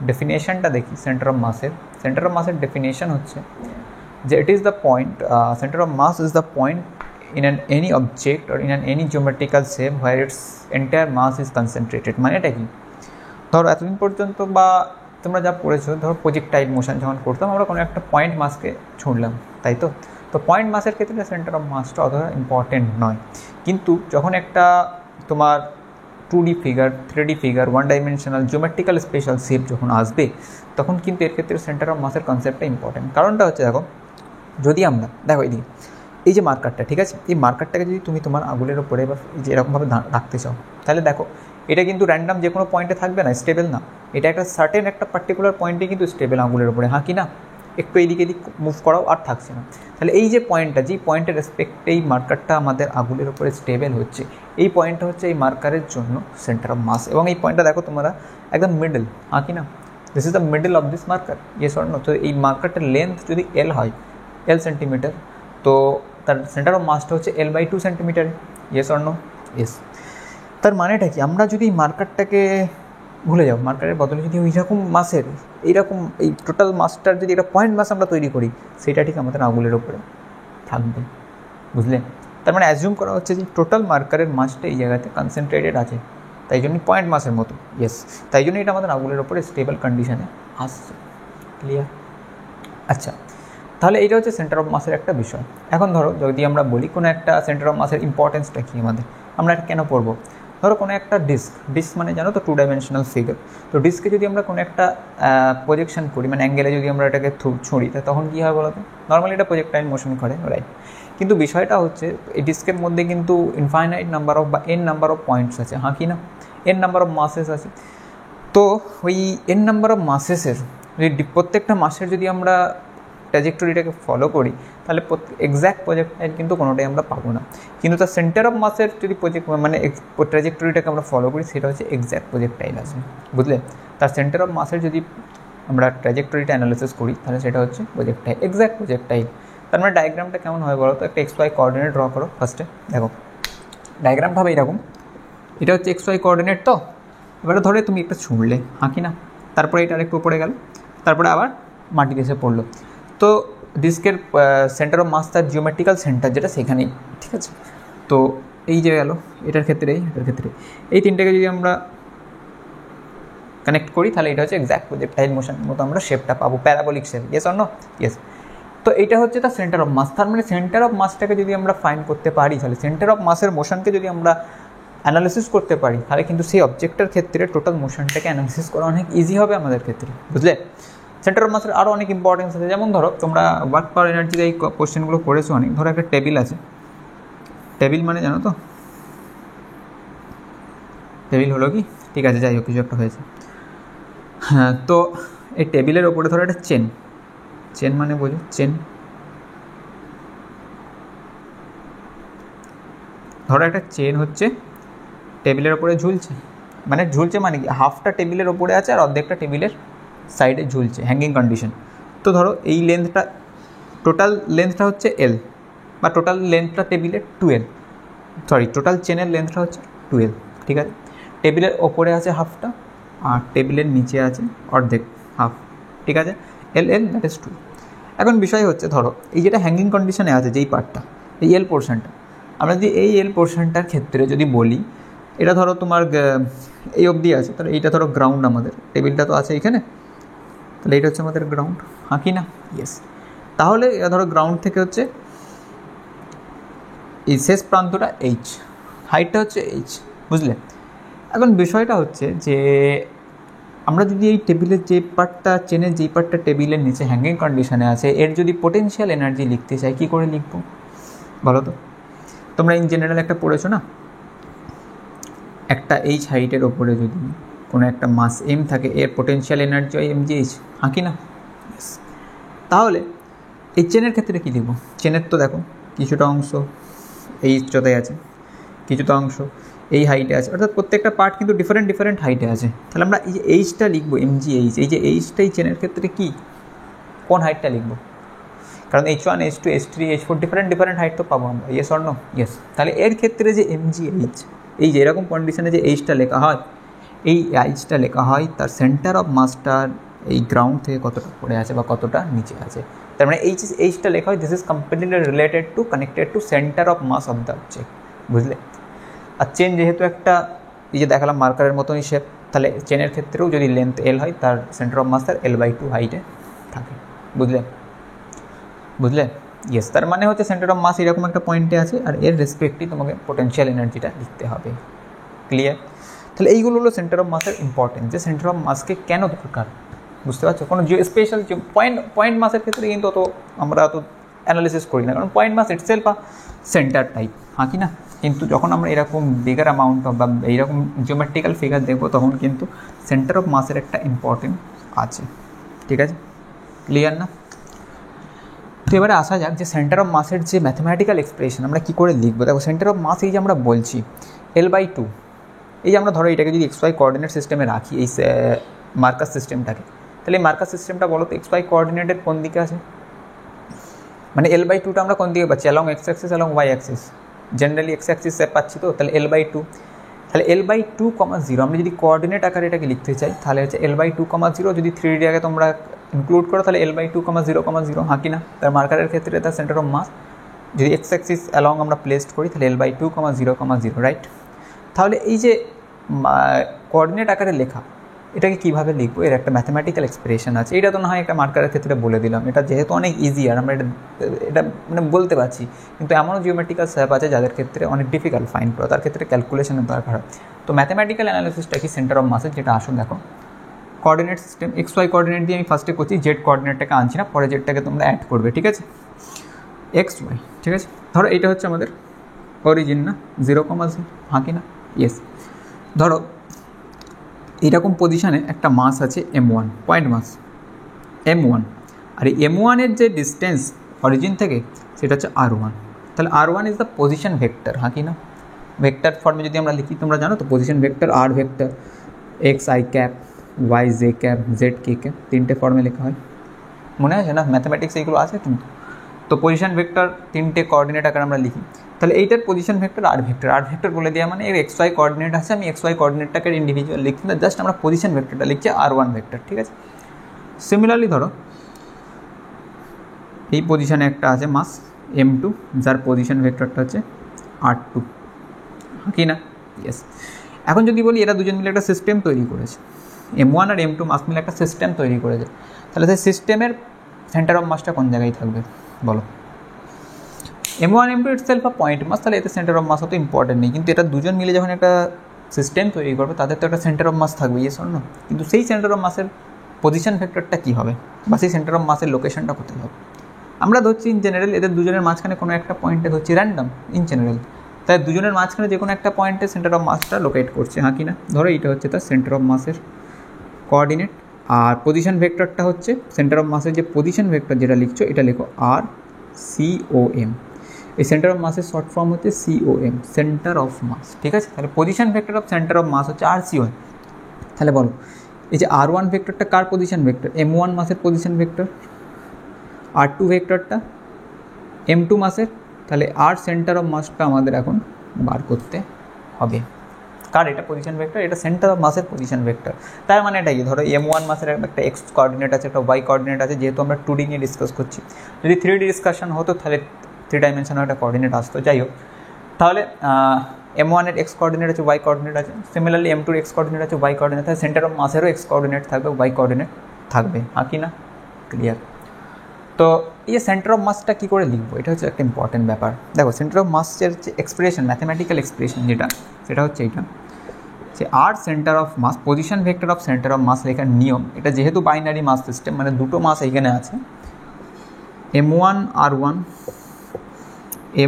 ডেফিনেশনটা দেখি centre of মাসের definition হচ্ছে যে it is the point, centre of mass is the point in any object or in any geometrical shape where its entire mass is concentrated। মানে এটা কি, ধরো এতদিন পর্যন্ত বা তোমরা যা পড়েছো, ধরো প্রজেক্টাইল মোশন যখন করতাম আমরা কোনো একটা পয়েন্ট মাসকে ছুঁড়লাম, তাই তো। তো পয়েন্ট মাসের ক্ষেত্রে সেন্টার অফ মাসটা অতটা ইম্পর্টেন্ট নয়, কিন্তু যখন একটা তোমার 2D figure, 3D figure, 1 dimensional geometrical special shape যখন আসবে, তখন কিন্তু এর ক্ষেত্রে সেন্টার অফ মাসের কনসেপ্টটা ইম্পর্টেন্ট। কারণটা হচ্ছে দেখো, যদি আমরা দেখো এদিকে এই যে মার্কারটা, ঠিক আছে, এই মার্কারটাকে যদি তুমি তোমার আঙুলের ওপরে বা যে এরকমভাবে রাখতে চাও, তাহলে দেখো এটা কিন্তু র্যান্ডাম যে কোনো পয়েন্টে থাকবে না, স্টেবল না, এটা একটা সার্টেন একটা পার্টিকুলার পয়েন্টে কিন্তু স্টেবল আঙুলের ওপরে, হ্যাঁ কি না, একটু এইদিকে এদিক মুভ করাও আর থাকছে না। তাহলে এই যে পয়েন্টটা, যেই পয়েন্টের রেসপেক্টে এই মার্কারটা আমাদের আঙুলের ওপরে স্টেবল হচ্ছে, এই পয়েন্টটা হচ্ছে এই মার্কারের জন্য সেন্টার অফ মাস। এবং এই পয়েন্টটা দেখো তোমরা একদম মিডল, হ্যাঁ কি না, this is the middle of this marker, yes or no. তো এই মার্কারটার লেন্থ যদি এল হয়, এল সেন্টিমিটার, তো তার সেন্টার অফ মাসটা হচ্ছে L/2 centimetre, yes or no, yes. তার মানেটা কি, আমরা যদি মার্কারটাকে ভুলে যাও, মার্কারের বদলে যদি ওইরকম মাসের এইরকম এই টোটাল মাসটার যদি একটা পয়েন্ট মাস আমরা তৈরি করি, সেটা ঠিক আমাদের আঙুলের ওপরে থাকবে, বুঝলে। তার মানে অ্যাজিউম করা হচ্ছে যে টোটাল মার্কারের মাসটা এই জায়গাতে কনসেন্ট্রেটেড আছে, তাই জন্যই পয়েন্ট মাসের মতো, ইয়েস, তাই জন্য এটা আমাদের আঙুলের ওপরে স্টেবল কন্ডিশনে আসছে, ক্লিয়ার। আচ্ছা, তাহলে এইটা হচ্ছে সেন্টার অফ মাসের একটা বিষয়। এখন ধরো যদি আমরা বলি কোনো একটা সেন্টার অফ মাসের ইম্পর্টেন্সটা কী আমাদের, আমরা এটা কেন পড়বো। ধরো কোনো একটা ডিস্ক মানে জানো তো 2 ডাইমেনশনাল ফিগার, তো ডিস্কে যদি আমরা কোনো একটা প্রজেকশন করি, মানে অ্যাঙ্গেলে যদি আমরা এটাকে ছুঁড়ি, তখন কী হয় বলো তো, নর্মালি এটা প্রজেক্টাইল মোশন করে, রাইট। কিন্তু বিষয়টা হচ্ছে এই ডিস্কের মধ্যে কিন্তু ইনফাইনাইট নাম্বার অফ বা n নাম্বার অফ পয়েন্টস আছে, হ্যাঁ কি না, n নাম্বার অফ মাসেস আছে। তো ওই n নাম্বার অফ মাসেসের যদি প্রত্যেকটা মাসের যদি আমরা ট্র্যাজেক্টরিটাকে ফলো করি, তাহলে এক্স্যাক্ট প্রজেক্টাইল কিন্তু কোনোটাই আমরা পাবো না। কিন্তু তার সেন্টার অফ মাসের যদি মানে ট্র্যাজেক্টরিটাকে আমরা ফলো করি, সেটা হচ্ছে এক্স্যাক্ট প্রজেক্টাইল আসবে, বুঝলে। তার সেন্টার অফ মাসের যদি আমরা ট্র্যাজেক্টরিটা অ্যানালিসিস করি, তাহলে সেটা হচ্ছে প্রজেক্টাইল, এক্স্যাক্ট প্রজেক্টাইল। তার মানে ডায়াগ্রামটা কেমন হয় বলো তো, একটা XY কোঅর্ডিনেট ড্র করো ফার্স্টে। দেখো ডায়াগ্রামটা হবে এরকম, এটা হচ্ছে XY কোঅর্ডিনেট। তো এবারে ধরে তুমি একটা ছুঁড়লে, হ্যাঁ কি না, তারপরে এটা আরেকটু উপরে গেল, তারপরে আবার মাটিতে এসে পড়লো। তো ডিস্কের সেন্টার অফ মাস তার জিওমেট্রিক্যাল সেন্টার যেটা সেখানেই, ঠিক আছে। তো এই যে গেল, এটার ক্ষেত্রে এই তিনটাকে যদি আমরা কানেক্ট করি, তাহলে এটা হচ্ছে এক্স্যাক্ট প্রজেক্টাইল মোশনের মতো আমরা শেপটা পাবো, parabolic shape, yes or no, yes. তো এইটা হচ্ছে তার সেন্টার অফ মাস। তার মানে সেন্টার অফ মাসটাকে যদি আমরা ফাইন্ড করতে পারি, তাহলে সেন্টার অফ মাসের মোশনকে যদি আমরা অ্যানালিসিস করতে পারি, তাহলে কিন্তু সেই অবজেক্টের ক্ষেত্রে টোটাল মোশনটাকে অ্যানালিসিস করা অনেক ইজি হবে আমাদের ক্ষেত্রে, বুঝলে। সেন্টার অফ মাসের আরও অনেক ইম্পর্টেন্স আছে, যেমন ধরো তোমরা ওয়ার্ক পাওয়ার এনার্জিতে এই কোশ্চেনগুলো করেছো অনেক। ধরো একটা টেবিল আছে, টেবিল মানে জানো তো, টেবিল হলো কি, ঠিক আছে, যাই হোক কিছু একটা হয়েছে, হ্যাঁ। তো এই টেবিলের ওপরে ধরো একটা চেন মানে বোঝো, চেন, ধরো একটা চেন হচ্ছে টেবিলের ওপরে ঝুলছে, মানে কি হাফটা টেবিলের ওপরে আছে আর অর্ধেকটা টেবিলের সাইডে ঝুলছে, হ্যাঙ্গিং কন্ডিশন। তো ধরো এই লেন্থটা, টোটাল লেন্থটা হচ্ছে L, বা টোটাল লেন্থটা টেবিলের 2L, টোটাল চেনের লেন্থটা হচ্ছে 2L, ঠিক আছে। টেবিলের ওপরে আছে হাফটা আর টেবিলের নিচে আছে অর্ধেক, হাফ, ঠিক আছে, L দ্যাট ইজ 2। এখন বিষয় হচ্ছে ধরো এই যেটা হ্যাঙ্গিং কন্ডিশনে আছে যেই পার্টটা, এই L পোর্শনটা, আমরা যদি এই L পোর্শনটার ক্ষেত্রে যদি বলি, এটা ধরো তোমার এই অবধি আছে, তাহলে এইটা ধরো গ্রাউন্ড, আমাদের টেবিলটা তো আছে এইখানে, তাহলে এটা হচ্ছে আমাদের গ্রাউন্ড, হ্যাঁ কি না, ইয়েস। তাহলে এটা ধরো গ্রাউন্ড থেকে হচ্ছে এই শেষ প্রান্তটা H, হাইটটা হচ্ছে H, বুঝলে। এখন বিষয়টা হচ্ছে যে আমরা যদি এই টেবিলের যে পার্টটা, চেনের যেই পার্টটা টেবিলের নিচে হ্যাঙ্গিং কন্ডিশনে আছে, এর যদি পোটেনশিয়াল এনার্জি লিখতে চাই, কী করে লিখবো বলো তো। তোমরা ইন জেনারেল একটা পড়েছো না, একটা H হাইটের ওপরে যদি কোনো একটা মাস M থাকে, এর পোটেনশিয়াল এনার্জি হয় mgh, হ্যাঁ কি না, তাহলে এই চেনের ক্ষেত্রে কী লিখবো। চেনের তো দেখো কিছুটা অংশ এই উচ্চতায় আছে, কিছুটা অংশ এই হাইটে আছে, অর্থাৎ প্রত্যেকটা পার্ট কিন্তু ডিফারেন্ট হাইটে আছে। তাহলে আমরা এই যে এইচটা লিখবো mgh, এই যে এইচটা এই চেনের ক্ষেত্রে কি, কোন হাইটটা লিখবো, কারণ H1 H2 H3 H4 different height তো পাবো আমরা, ইয়েস অর নো, ইয়েস। তাহলে এর ক্ষেত্রে যে mgh, এই যে এরকম কন্ডিশনে যে এইচটা লেখা হয়, এই এইচটা লেখা হয় তার সেন্টার অফ মাসটার এই গ্রাউন্ড থেকে কতটা পড়ে আছে বা কতটা নিচে আছে। তার মানে এইচটা লেখা হয় this is completely related to connected to centre of mass of the object, বুঝলে। আর চেন যেহেতু একটা এই যে দেখালাম মার্কারের মতনই শেপ, তাহলে চেনের ক্ষেত্রেও যদি লেন্থ এল হয় তার সেন্টার অফ মাস তার L/2 হাইটে থাকে, বুঝলে। ইয়েস, তার মানে হচ্ছে সেন্টার অফ মাস এরকম একটা পয়েন্টে আছে আর এর রেসপেক্টই তোমাকে পোটেনশিয়াল এনার্জিটা লিখতে হবে। ক্লিয়ার? তাহলে এইগুলো হলো সেন্টার অফ মাসের ইম্পর্টেন্স, যে সেন্টার অফ মাসকে কেন দরকার, বুঝতে পারছো। কোনো যে স্পেশাল যে পয়েন্ট মাসের ক্ষেত্রে কিন্তু আমরা অত অ্যানালিসিস করি না, কারণ পয়েন্ট মাস ইটসেলফ সেন্টার টাইপ, কি না। কিন্তু যখন আমরা এরকম বিগার অ্যামাউন্ট অফ বা এইরকম জিওমেট্রিক্যাল ফিগার দেখবো তখন কিন্তু সেন্টার অফ মাসের একটা ইম্পর্টেন্স আছে, ঠিক আছে। ক্লিয়ার না? তো এবারে আসা যাক যে সেন্টার অফ মাসের যে ম্যাথমেটিক্যাল এক্সপ্রেশন আমরা কী করে লিখবো। দেখো সেন্টার অফ মাস এই যে আমরা বলছি L/2, এই যে আমরা ধরো এটাকে যদি XY কোঅর্ডিনেট সিস্টেমে রাখি, এই মার্কাস সিস্টেমটাকে, তাহলে এই মার্কাস সিস্টেমটা বলো তো XY কোঅর্ডিনেটের কোন দিকে আছে, মানে L/2টা আমরা কোন দিকে পাচ্ছি, along X Axis along Y Axis, generally X Axis পাচ্ছি, তো তাহলে L/2, তাহলে L/2, 0 আমরা যদি কোঅর্ডিনেট আকারে এটাকে লিখতে চাই তাহলে হচ্ছে L/2, 0 যদি 3D আগে তোমরা ইনক্লুড করো তাহলে L/2, 0, কি না। তার মার্কারের ক্ষেত্রে তার সেন্টার অফ মাস যদি X অ্যাক্সিস অ্যালং আমরা প্লেসড করি তাহলে L/2, 0, রাইট। তাহলে এই যে কোঅর্ডিনেট আকারে লেখা, এটাকে কীভাবে লিখবো, এর একটা ম্যাথমেটিক্যাল এক্সপ্রেশন আছে। এটা তো না হয় একটা মার্কারের ক্ষেত্রে বলে দিলাম, এটা যেহেতু অনেক ইজি আর আমরা এটা মানে বলতে পারছি, কিন্তু এমনও জিওমেট্রিক্যাল শেপ আছে যাদের ক্ষেত্রে অনেক ডিফিকাল্ট ফাইন্ড করা, তার ক্ষেত্রে ক্যালকুলেশনের দরকার হয়। তো ম্যাথমেটিক্যাল অ্যানালিসিসটা কি সেন্টার অফ মাসের, যেটা আসুন দেখো কোঅর্ডিনেট সিস্টেম XY কোঅর্ডিনেট দিয়ে আমি ফার্স্টে করছি, জেড কোঅর্ডিনেটটাকে আনছি না, পরে জেডটাকে তোমরা অ্যাড করবে, ঠিক আছে। XY, ঠিক আছে। ধরো এইটা হচ্ছে আমাদের অরিজিন না, 0, 0, কি না। ইয়েস, ধরো এইরকম পজিশানে একটা মাস আছে M1, পয়েন্ট মাস M1, আর এই M1-এর যে ডিস্টেন্স অরিজিন থেকে সেটা হচ্ছে R1, তাহলে R1 is the position vector, কি না। ভেক্টর ফর্মে যদি আমরা লিখি, তোমরা জানো তো position vector R vector XI cap Y J cap Z K cap, 3টে ফর্মে লেখা হয়, মনে আছে না, ম্যাথামেটিক্স এইগুলো আছে কিন্তু। তো পজিশন ভেক্টর 3টে কোঅর্ডিনেট আকারে আমরা লিখি, তাহলে এইটার পজিশন ভেক্টর আর ভেক্টর বলে দেওয়া মানে এর XY কোঅর্ডিনেট আছে, আমি XY কোঅর্ডিনেটটাকে ইন্ডিভিজুয়াল লিখছি না, জাস্ট আমরা পজিশন ভেক্টরটা লিখছি R1 ভেক্টর, ঠিক আছে। সিমিলারলি ধরো এই পজিশানে একটা আছে মাস M2, যার পজিশন ভেক্টরটা হচ্ছে R2, কি না। ইয়েস, এখন যদি বলি এরা দুজন মিলে একটা সিস্টেম তৈরি করেছে, M1 আর M2 মাস মিলে একটা সিস্টেম তৈরি করেছে, তাহলে সেই সিস্টেমের সেন্টার অফ মাসটা কোন জায়গায় থাকবে বলো। M1 M2 ইটসেলফ পয়েন্ট মাস, তাহলে এতে সেন্টার অফ মাস অত ইম্পর্টেন্ট নেই, কিন্তু এটা দুজন মিলে যখন একটা সিস্টেম তৈরি করবে তাদের তো একটা সেন্টার অফ মাস থাকবে, ইয়েস অর নো। কিন্তু সেই সেন্টার অফ মাসের পজিশন ভেক্টরটা কী হবে বা সেই সেন্টার অফ মাসের লোকেশনটা কোথায় হবে। আমরা ধরছি ইন জেনারেল এদের দুজনের মাঝখানে কোনো একটা পয়েন্টে ধরছি র্যান্ডম ইন জেনারেল, তাই দুজনের মাঝখানে যে কোনো একটা পয়েন্টে সেন্টার অফ মাসটা লোকেট করছে, কি না। ধরো এইটা হচ্ছে তার সেন্টার অফ মাসের কোঅর্ডিনেট, আর পজিশন ভেক্টরটা হচ্ছে সেন্টার অফ মাসের যে পজিশন ভেক্টর যেটা লিখছো এটা লেখো RCOM, এই সেন্টার অফ মাসের শর্ট ফর্ম হচ্ছে COM, সেন্টার অফ মাস, ঠিক আছে। তাহলে position vector of centre of mass হচ্ছে RCOM। তাহলে বলো এই যে R1 ভেক্টরটা কার পজিশন ভেক্টর, M1 মাসের পজিশন ভেক্টর, R2 ভেক্টরটা M2 মাসের, তাহলে আর সেন্টার অফ মাসটা আমাদের এখন বার করতে হবে, কার এটা পজিশন ভেক্টর, এটা সেন্টার অফ মাসের পজিশন ভেক্টর। তার মানে এটা কি, ধরো M1 মাসের একটা X কোঅর্ডিনেট আছে, একটা Y কোঅর্ডিনেট আছে, যেহেতু আমরা 2D নিয়ে ডিসকাস করছি, যদি 3D ডিসকাশন হতো তাহলে 3 ডাইমেনশনের একটা কোঅর্ডিনেট আসতো, যাই হোক। তাহলে M1-এর X কোঅর্ডিনেট আছে, Y কোঅর্ডিনেট আছে, সিমিলারলি M2-এর X কোঅর্ডিনেট আছে, Y কোঅর্ডিনেট আছে, সেন্টার অফ মাসেরও X কোঅর্ডিনেট থাকবে, Y কোঅর্ডিনেট থাকবে, কি না। ক্লিয়ার? তো এই সেন্টার অফ মাসটা কী করে লিখবো, এটা হচ্ছে একটা ইম্পর্টেন্ট ব্যাপার। দেখো সেন্টার অফ মাসের যে এক্সপ্রেশন, ম্যাথমেটিক্যাল এক্সপ্রেশন যেটা, সেটা হচ্ছে এইটা, যে আর centre of mass position vector of centre of mass লেখার নিয়ম, এটা যেহেতু বাইনারি মাস সিস্টেম মানে দুটো মাস এইখানে আছে, M1 R1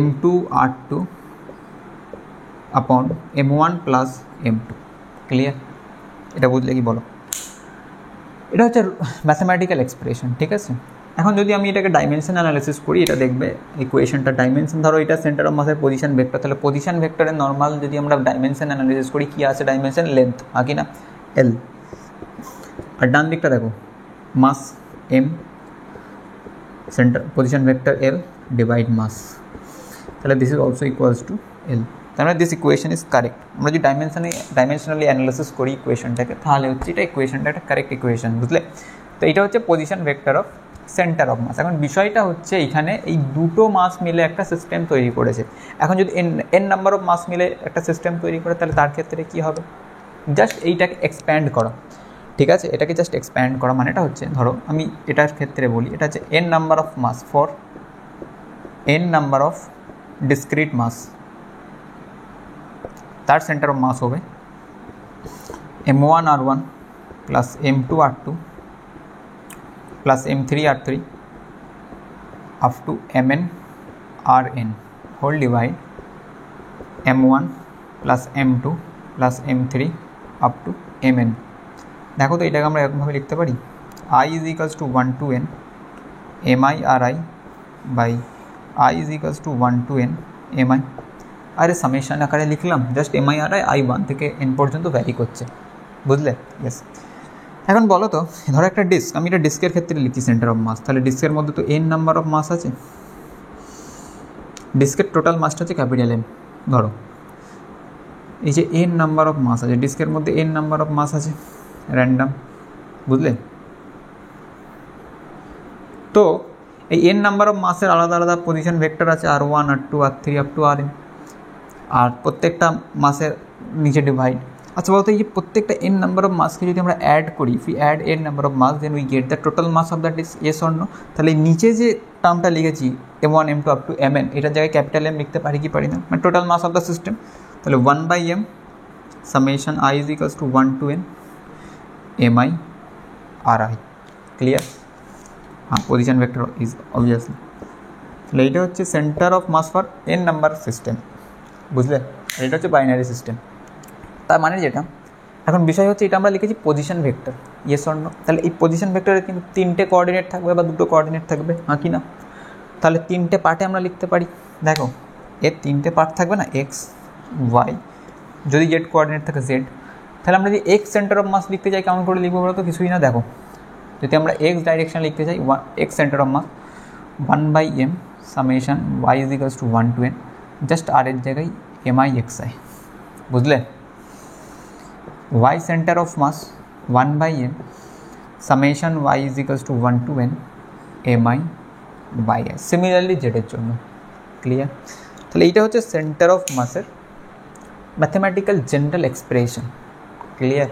M2 R2 আপন M1 প্লাস M2। ক্লিয়ার? এটা বুঝলে কি বলো, এটা হচ্ছে ম্যাথমেটিক্যাল এক্সপ্রেশন, ঠিক আছে। এখন যদি আমি এটাকে ডাইমেনশন অ্যানালিসিস করি, এটা দেখবে ইকুয়েশনটা ডাইমেনশন, ধরো এটা সেন্টার অফ মাসের পজিশন ভেক্টর, তাহলে পজিশন ভেক্টরের নর্মাল যদি আমরা ডাইমেনশন অ্যানালিসিস করি, কী আছে ডাইমেনশন, লেন্থ, কি না, L, আর ডান দিকটা দেখো mass M, centre position vector L divide mass, তাহলে this is also equals to L। তার মানে দিস ইকুয়েশন ইজ কারেক্ট। আমরা যদি ডাইমেনশনালি অ্যানালিসিস করি ইকুয়েশনটাকে, তাহলে হচ্ছে এটা ইকুয়েশনটা একটা কারেক্ট ইকুয়েশন, বুঝলে? তো এটা হচ্ছে position vector of centre of mass. এখন বিষয়টা হচ্ছে এখানে এই দুটো মাস মিলে একটা সিস্টেম তৈরি করেছে। এখন যদি এন নাম্বার অফ মাস মিলে একটা সিস্টেম তৈরি করে, তাহলে তার ক্ষেত্রে কী হবে? জাস্ট এইটাকে এক্সপ্যান্ড করা, ঠিক আছে? এটাকে জাস্ট এক্সপ্যান্ড করা মানেটা হচ্ছে, ধরো আমি এটার ক্ষেত্রে বলি, এটা হচ্ছে N number of mass for N number of discrete mass, তার সেন্টার অফ মাস হবে m1r1 plus m2r2 plus m3r3 up to mn whole divide m1 plus m2 plus m3 up to mn। দেখো তো এটাকে আমরা এরকমভাবে লিখতে পারি, i is equals to 1 to n mi/ri by i is equals to 1 to n mi। আরে summation আকারে লিখলাম, জাস্ট mi/ri i1 থেকে n পর্যন্ত ভ্যারি করছে, বুঝলে? ইয়েস। এখন বলো তো, ধরো একটা ডিস্ক, আমি এটা ডিস্কের ক্ষেত্রে লিখছি সেন্টার অফ মাস, তাহলে ডিস্কের মধ্যে তো n নাম্বার অফ মাস আছে, ডিস্কের টোটাল মাসটা হচ্ছে ক্যাপিটাল M। ধরো এই যে n নাম্বার অফ মাস আছে, ডিস্কের মধ্যে n নাম্বার অফ মাস আছে র্যান্ডাম, বুঝলে? তো এই n নাম্বার অফ মাসের আলাদা আলাদা পজিশন ভেক্টর আছে, r1 r2 r3 up to rn, আর প্রত্যেকটা মাসের নিচে ডিভাইড। আচ্ছা বলতো, এই যে প্রত্যেকটা n নাম্বার অফ মাসকে যদি আমরা অ্যাড করি, if you add n number of mass then we get the total mass of that is yes or no? তাহলে নিচে যে টার্মটা লিখেছি m1 m2 up to mn, এটার জায়গায় ক্যাপিটাল M লিখতে পারি কি পারি না? মানে total mass of the system. তাহলে 1/m summation i is equals to 1 to n mi/ri। Clear? হ্যাঁ, পজিশন ভেক্টর ইজ অবভিয়াসলি। তাহলে এইটা হচ্ছে centre of mass for n number system, বুঝলে? এটা হচ্ছে বাইনারি সিস্টেম। তার মানে যেটা, এখন বিষয় হচ্ছে এটা আমরা লিখেছি position vector, yes or no? তাহলে এই পজিশন ভেক্টরে কিন্তু 3টে কোঅর্ডিনেট থাকবে বা 2টো কোঅর্ডিনেট থাকবে, হ্যাঁ কি না? তাহলে 3টে পার্টে আমরা লিখতে পারি। দেখো এর 3টে পার্ট থাকবে না, এক্স ওয়াই, যদি জেড কোঅর্ডিনেট থাকে জেড। তাহলে আমরা যদি এক্স সেন্টার অফ মাস লিখতে চাই, কেমন করে লিখবো বলো তো? কিছুই না, দেখো যদি আমরা এক্স ডাইরেকশন লিখতে চাই, X centre of mass 1/m summation y is equals to 1 to n, just R এর জায়গায় mi/xi, বুঝলে? y centre of mass 1/m summation y is equals to 1 to n mi/i। Similarly জেডের জন্য। Clear? তাহলে এইটা হচ্ছে সেন্টার অফ মাসের mathematical general expression. Clear?